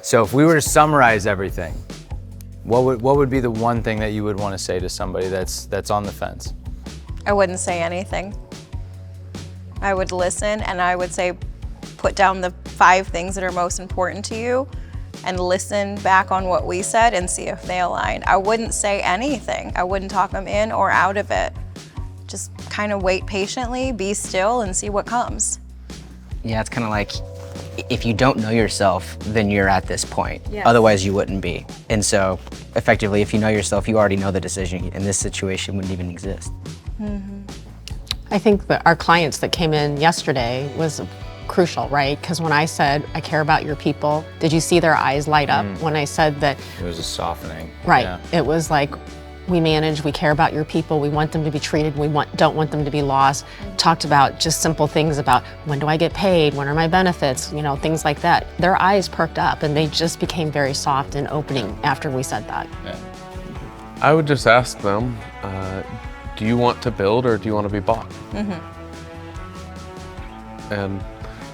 So if we were to summarize everything, what would be the one thing that you would want to say to somebody that's on the fence? I wouldn't say anything. I would listen, and I would say put down the 5 things that are most important to you and listen back on what we said and see if they align. I wouldn't say anything. I wouldn't talk them in or out of it. Just kind of wait patiently, be still, and see what comes. Yeah, it's kind of like, if you don't know yourself, then you're at this point. Yes. Otherwise, you wouldn't be. And so, effectively, if you know yourself, you already know the decision, and this situation wouldn't even exist. Mm-hmm. I think that our clients that came in yesterday was crucial, right? Because when I said, I care about your people, did you see their eyes light up when I said that? It was a softening. Right. Yeah. It was like, we manage, we care about your people, we want them to be treated, we don't want them to be lost. Talked about just simple things about, when do I get paid, when are my benefits, you know, things like that. Their eyes perked up and they just became very soft and opening after we said that. Yeah. I would just ask them, do you want to build or do you want to be bought? Mm-hmm. And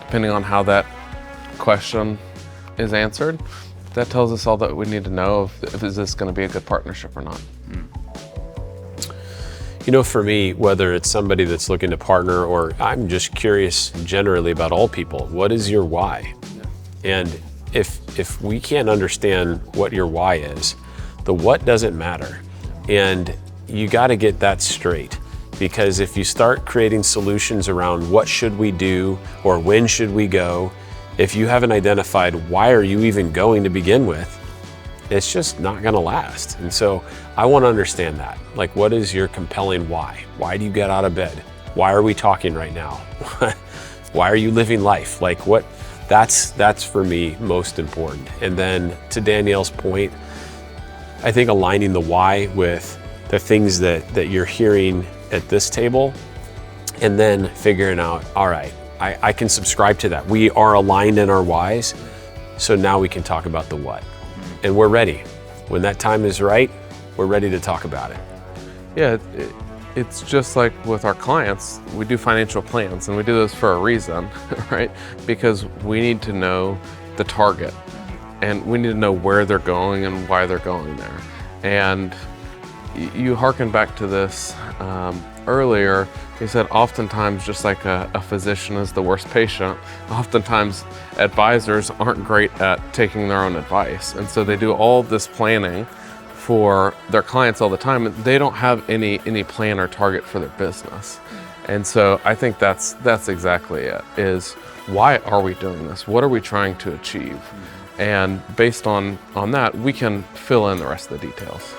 depending on how that question is answered, that tells us all that we need to know if is this going to be a good partnership or not. You know, for me, whether it's somebody that's looking to partner or I'm just curious generally about all people, what is your why? And if we can't understand what your why is, the what doesn't matter. And you got to get that straight, because if you start creating solutions around what should we do or when should we go, if you haven't identified why are you even going to begin with, it's just not going to last. And so I want to understand that. Like, what is your compelling why? Why do you get out of bed? Why are we talking right now? Why are you living life? Like, what? That's for me most important. And then to Danielle's point, I think aligning the why with the things that you're hearing at this table, and then figuring out, all right, I can subscribe to that. We are aligned in our whys, so now we can talk about the what. And we're ready. When that time is right, we're ready to talk about it. Yeah, it's just like with our clients, we do financial plans, and we do those for a reason, right? Because we need to know the target, and we need to know where they're going and why they're going there. And you hearken back to this earlier. You said oftentimes, just like a physician is the worst patient, oftentimes advisors aren't great at taking their own advice. And so they do all this planning for their clients all the time, and they don't have any plan or target for their business. And so I think that's exactly it, is why are we doing this? What are we trying to achieve? And based on that, we can fill in the rest of the details.